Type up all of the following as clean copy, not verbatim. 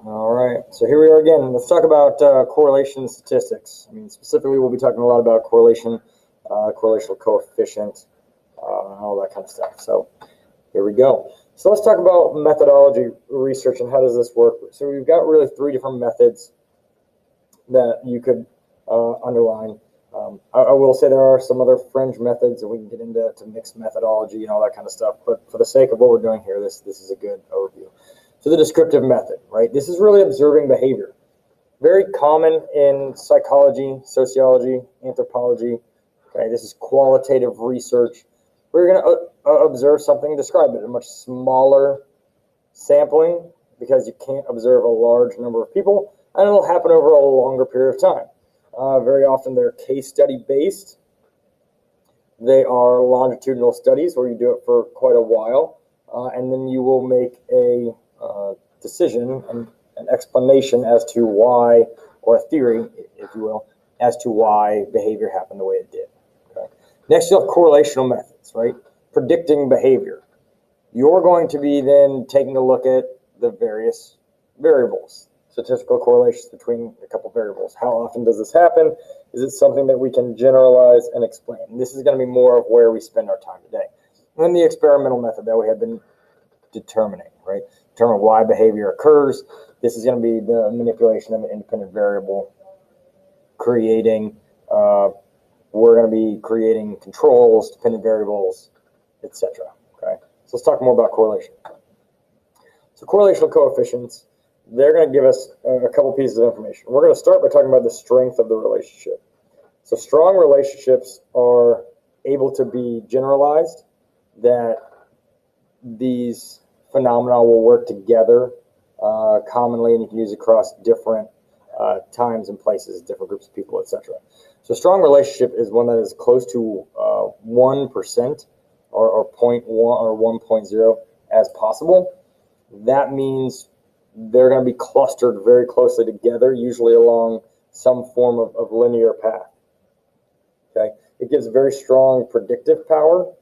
All right, so here we are again. Let's talk about correlation statistics. I mean, specifically, we'll be talking a lot about correlation, correlational coefficient, and all that kind of stuff. So here we go. So let's talk about methodology research and how does this work. So we've got really three different methods that you could underline. I will say there are some other fringe methods, and we can get into mixed methodology and all that kind of stuff. But for the sake of what we're doing here, this is a good overview. So the descriptive method, right? This is really observing behavior. Very common in psychology, sociology, anthropology. Okay, this is qualitative research. We're going to observe something, describe it, a much smaller sampling because you can't observe a large number of people, and it'll happen over a longer period of time. Very often they're case study based. They are longitudinal studies where you do it for quite a while, and then you will make a decision and an explanation as to why, or a theory, if you will, as to why behavior happened the way it did. Okay. Next, you'll have correlational methods, right? Predicting behavior. You're going to be then taking a look at the various variables, statistical correlations between a couple variables. How often does this happen? Is it something that we can generalize and explain? And this is going to be more of where we spend our time today. And then the experimental method that we have been determining, right? Determine why behavior occurs. This is going to be the manipulation of an independent variable, creating, we're going to be creating controls, dependent variables, etc. Okay, so let's talk more about correlation. So correlational coefficients, they're going to give us a couple pieces of information. We're going to start by talking about the strength of the relationship. So strong relationships are able to be generalized, that these phenomena will work together commonly, and you can use it across different times and places, different groups of people, etc. So strong relationship is one that is close to 1% or 0.1 or 1.0 as possible. That means they're going to be clustered very closely together, usually along some form of linear path. Okay, it gives very strong predictive power,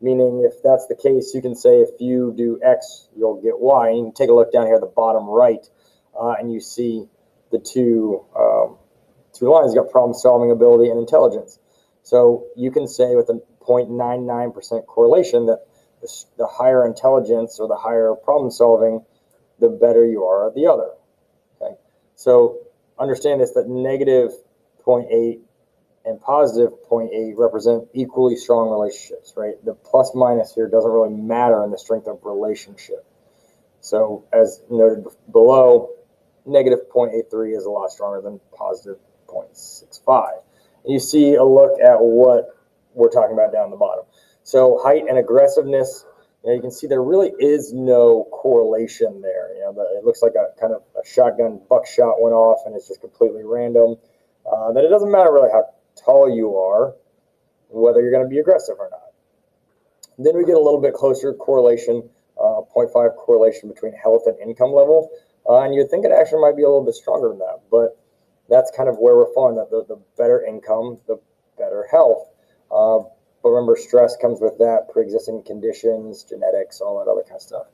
meaning if that's the case, you can say if you do X, you'll get Y. And you can take a look down here at the bottom right, and you see the two lines. You got problem-solving ability and intelligence. So you can say with a 0.99% correlation that the higher intelligence or the higher problem-solving, the better you are at the other. Okay, so understand this, that negative 0.8 and positive 0.8 represent equally strong relationships, right? The plus minus here doesn't really matter in the strength of relationship. So as noted below, negative 0.83 is a lot stronger than positive 0.65. And you see a look at what we're talking about down the bottom. So height and aggressiveness, you can see there really is no correlation there. It looks like a kind of a shotgun buckshot went off and it's just completely random. That it doesn't matter really how tall you are, whether you're going to be aggressive or not. Then we get a little bit closer correlation, 0.5 correlation between health and income level. And you'd think it actually might be a little bit stronger than that, but that's kind of where we're falling, that the better income, the better health. But remember, stress comes with that, pre-existing conditions, genetics, all that other kind of stuff.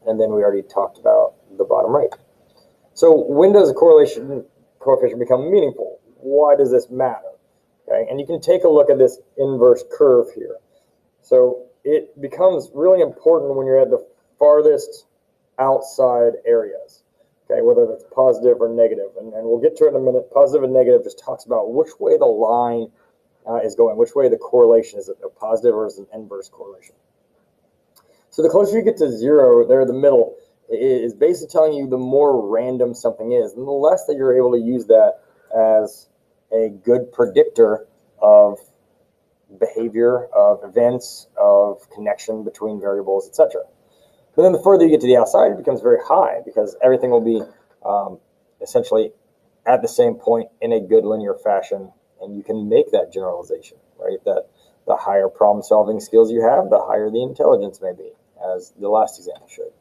And then we already talked about the bottom right. So when does a correlation coefficient become meaningful? Why does this matter? Okay, and you can take a look at this inverse curve here. So it becomes really important when you're at the farthest outside areas, okay, whether that's positive or negative. And we'll get to it in a minute. Positive and negative just talks about which way the line is going, which way the correlation is, a positive or is an inverse correlation. So the closer you get to zero, there in the middle, is basically telling you the more random something is, and the less that you're able to use that as a good predictor of behavior, of events, of connection between variables, etc. But then the further you get to the outside, it becomes very high because everything will be essentially at the same point in a good linear fashion, and you can make that generalization, right? That the higher problem-solving skills you have, the higher the intelligence may be, as the last example showed.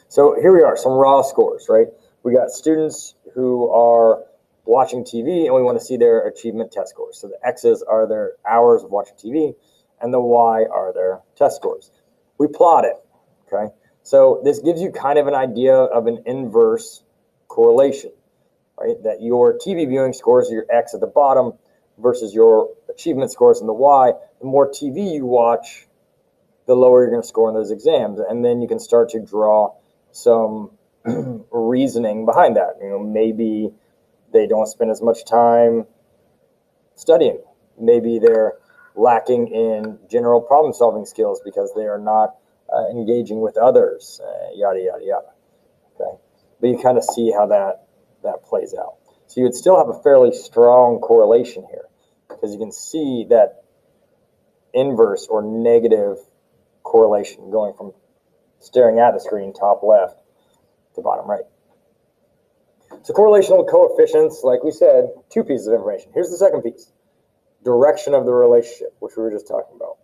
So here we are, some raw scores, right? We got students who are watching TV, and we want to see their achievement test scores. So the X's are their hours of watching TV, and the Y are their test scores. We plot it, okay? So this gives you kind of an idea of an inverse correlation, right? That your TV viewing scores, your X at the bottom, versus your achievement scores in the Y. The more TV you watch, the lower you're going to score in those exams. And then you can start to draw some reasoning behind that. Maybe they don't spend as much time studying. Maybe they're lacking in general problem-solving skills because they are not engaging with others, yada, yada, yada. Okay, but you kind of see how that plays out. So you would still have a fairly strong correlation here because you can see that inverse or negative correlation going from staring at the screen, top left, to bottom right. So correlational coefficients, like we said, two pieces of information. Here's the second piece. Direction of the relationship, which we were just talking about.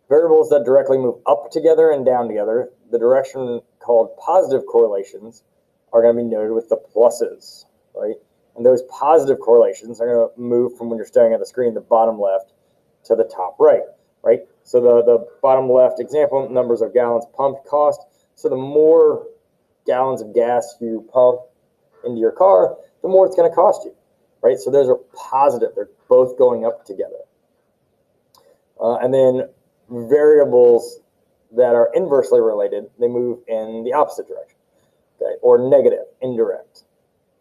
Variables that directly move up together and down together, the direction called positive correlations, are going to be noted with the pluses, right? And those positive correlations are going to move from when you're staring at the screen, the bottom left, to the top right, right? So the bottom left example, numbers of gallons pumped cost. So the more gallons of gas you pump into your car, the more it's going to cost you, right? So those are positive. They're both going up together. And then variables that are inversely related, they move in the opposite direction, okay? Or negative, indirect.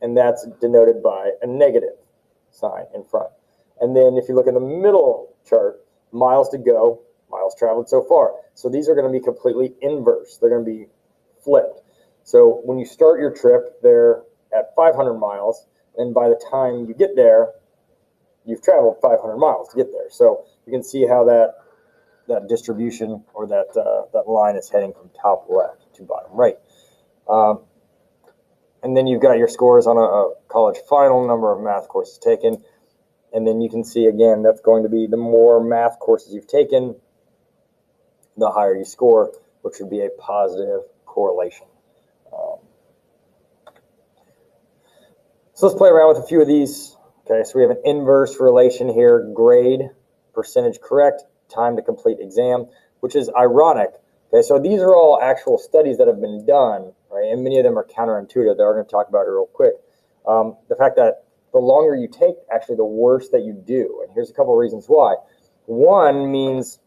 And that's denoted by a negative sign in front. And then if you look in the middle chart, miles to go, miles traveled so far. So these are going to be completely inverse. They're going to be flipped. So when you start your trip, they're at 500 miles, and by the time you get there, you've traveled 500 miles to get there. So you can see how that distribution or that line is heading from top left to bottom right. And then you've got your scores on a college final, number of math courses taken. And then you can see, again, that's going to be the more math courses you've taken, the higher you score, which would be a positive correlation. So let's play around with a few of these. Okay, so we have an inverse relation here, grade, percentage correct, time to complete exam, which is ironic. Okay, so these are all actual studies that have been done, right? And many of them are counterintuitive that we're going to talk about it real quick. The fact that the longer you take, actually the worse that you do. And here's a couple of reasons why. One means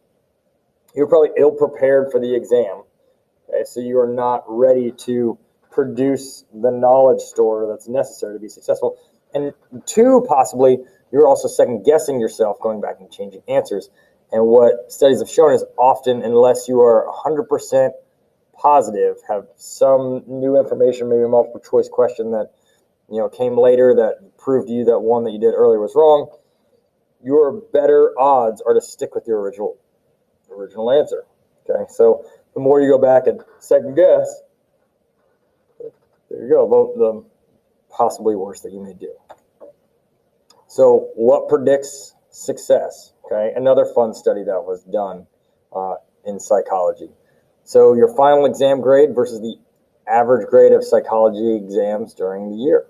you're probably ill-prepared for the exam. Okay, so you are not ready to produce the knowledge store that's necessary to be successful. And two, possibly, you're also second-guessing yourself, going back and changing answers. And what studies have shown is often, unless you are 100% positive, have some new information, maybe a multiple choice question that came later that proved to you that one that you did earlier was wrong, your better odds are to stick with your original answer. Okay, so the more you go back and second guess, there you go, the possibly worse that you may do. So what predicts success? Okay, another fun study that was done in psychology. So your final exam grade versus the average grade of psychology exams during the year.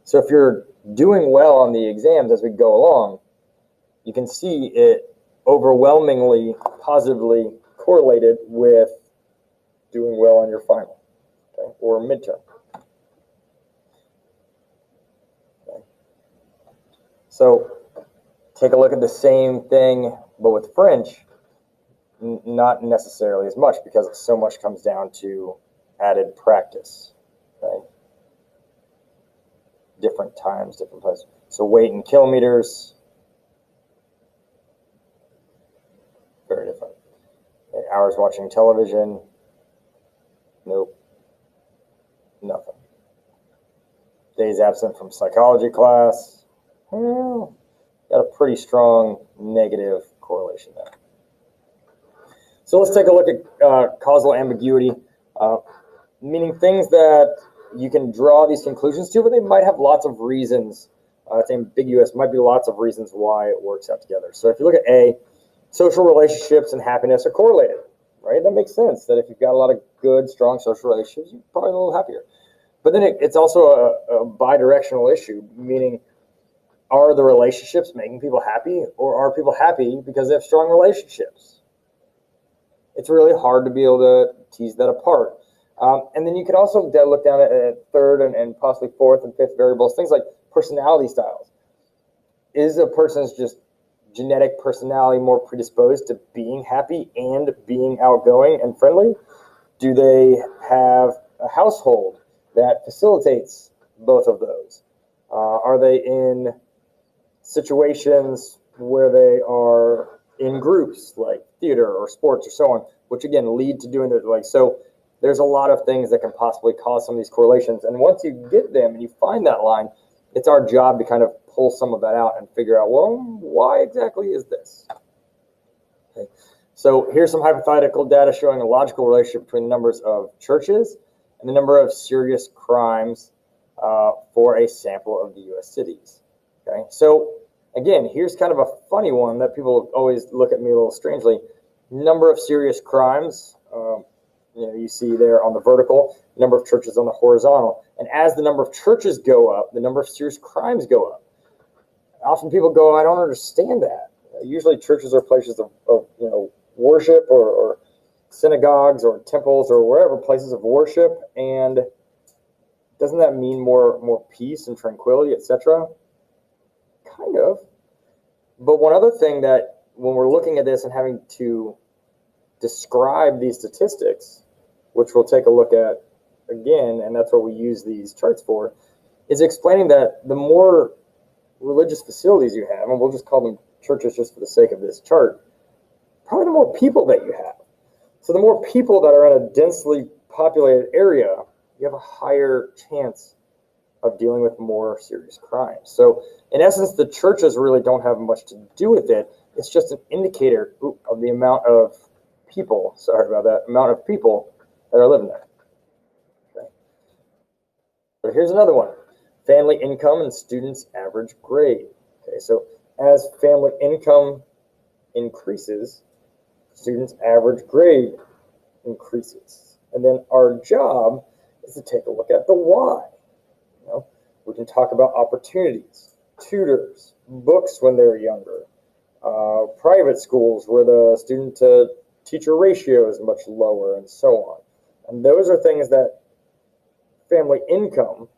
So if you're doing well on the exams as we go along, you can see it overwhelmingly positively correlated with doing well on your final, okay, or midterm. Okay. So take a look at the same thing, but with French, not necessarily as much because so much comes down to added practice, okay? Different times, different places. So weight in kilometers, very different. Okay, hours watching television, nope, nothing. Days absent from psychology class, well, got a pretty strong negative correlation there. So let's take a look at causal ambiguity, meaning things that you can draw these conclusions to, but they might have lots of reasons. It's ambiguous, might be lots of reasons why it works out together. So if you look at A, social relationships and happiness are correlated, right? That makes sense, that if you've got a lot of good, strong social relationships, you're probably a little happier. But then it's also a bidirectional issue, meaning are the relationships making people happy, or are people happy because they have strong relationships? It's really hard to be able to tease that apart. And then you can also look down at third and possibly fourth and fifth variables, things like personality styles. Is a person's just genetic personality more predisposed to being happy and being outgoing and friendly? Do they have a household that facilitates both of those? Are they in situations where they are in groups like theater or sports or so on, which again lead to doing it like so? There's a lot of things that can possibly cause some of these correlations. And once you get them and you find that line, it's our job to kind of pull some of that out and figure out, well, why exactly is this? Okay. So here's some hypothetical data showing a logical relationship between the numbers of churches and the number of serious crimes for a sample of the U.S. cities. Okay. So again, here's kind of a funny one that people always look at me a little strangely. Number of serious crimes, you see there on the vertical, number of churches on the horizontal. And as the number of churches go up, the number of serious crimes go up. Often people go, I don't understand that. Usually churches are places of worship or synagogues or temples or wherever, places of worship. And doesn't that mean more peace and tranquility, etc.? Kind of. But one other thing that when we're looking at this and having to describe these statistics, which we'll take a look at again, and that's what we use these charts for, is explaining that the more religious facilities you have, and we'll just call them churches just for the sake of this chart, probably the more people that you have. So the more people that are in a densely populated area, you have a higher chance of dealing with more serious crimes. So in essence, the churches really don't have much to do with it. It's just an indicator of the amount of people, amount of people that are living there. Okay. So here's another one. Family income and students' average grade. Okay, so as family income increases, students' average grade increases. And then our job is to take a look at the why. We can talk about opportunities, tutors, books when they're younger, private schools where the student-to-teacher ratio is much lower, and so on. And those are things that family income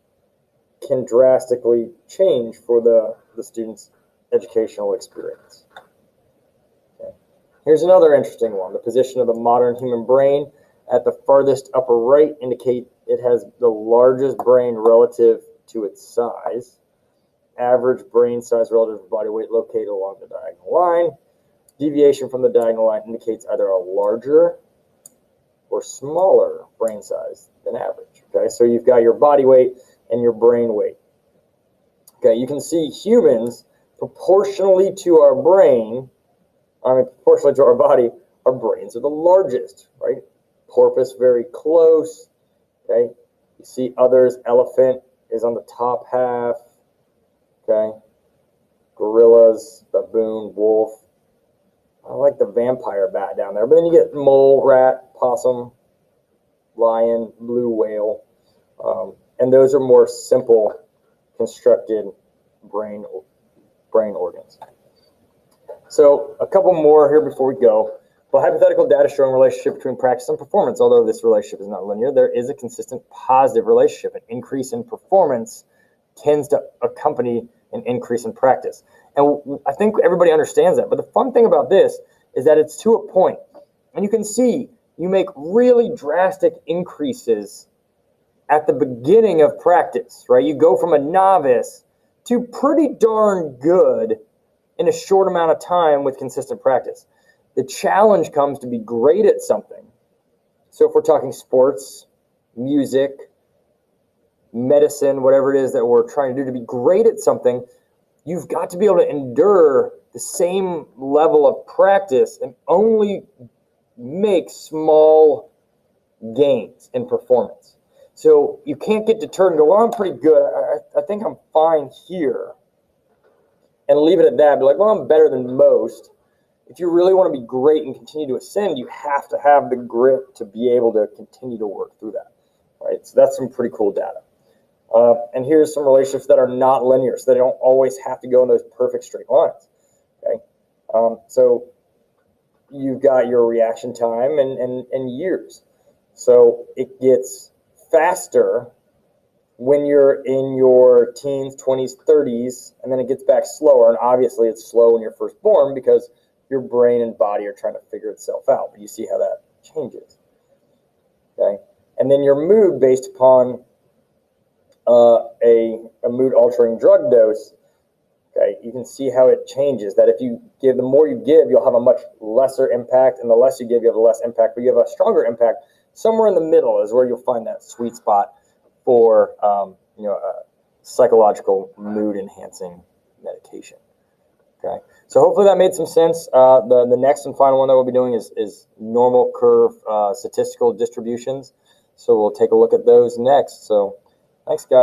can drastically change for the student's educational experience. Okay. Here's another interesting one. The position of the modern human brain at the farthest upper right indicate it has the largest brain relative to its size. Average brain size relative to body weight located along the diagonal line. Deviation from the diagonal line indicates either a larger or smaller brain size than average. Okay, so you've got your body weight and your brain weight. Okay, you can see humans proportionally to our proportionally to our body, our brains are the largest, right? Porpoise very close. Okay, you see others, elephant is on the top half. Okay, gorillas, baboon, wolf. I like the vampire bat down there, but then you get mole, rat, possum, lion, blue whale, and those are more simple constructed brain organs. So a couple more here before we go. But hypothetical data showing relationship between practice and performance. Although this relationship is not linear, there is a consistent positive relationship. An increase in performance tends to accompany an increase in practice. And I think everybody understands that. But the fun thing about this is that it's to a point. And you can see you make really drastic increases at the beginning of practice, right? You go from a novice to pretty darn good in a short amount of time with consistent practice. The challenge comes to be great at something. So if we're talking sports, music, medicine, whatever it is that we're trying to do to be great at something, you've got to be able to endure the same level of practice and only make small gains in performance. So you can't get deterred and go, well, I'm pretty good. I think I'm fine here. And leave it at that. Be like, well, I'm better than most. If you really want to be great and continue to ascend, you have to have the grit to be able to continue to work through that. Right? So that's some pretty cool data. And here's some relationships that are not linear, so they don't always have to go in those perfect straight lines. Okay? So you've got your reaction time and years. So it gets faster when you're in your teens, 20s, 30s, and then it gets back slower. And obviously it's slow when you're first born because your brain and body are trying to figure itself out. But you see how that changes. Okay? And then your mood based upon a mood-altering drug dose, okay, you can see how it changes. That if you give, the more you give, you'll have a much lesser impact, and the less you give, you have a less impact, but you have a stronger impact. Somewhere in the middle is where you'll find that sweet spot for psychological mood-enhancing medication. Okay, so hopefully that made some sense. The next and final one that we'll be doing is normal curve statistical distributions. So we'll take a look at those next. So thanks, guys.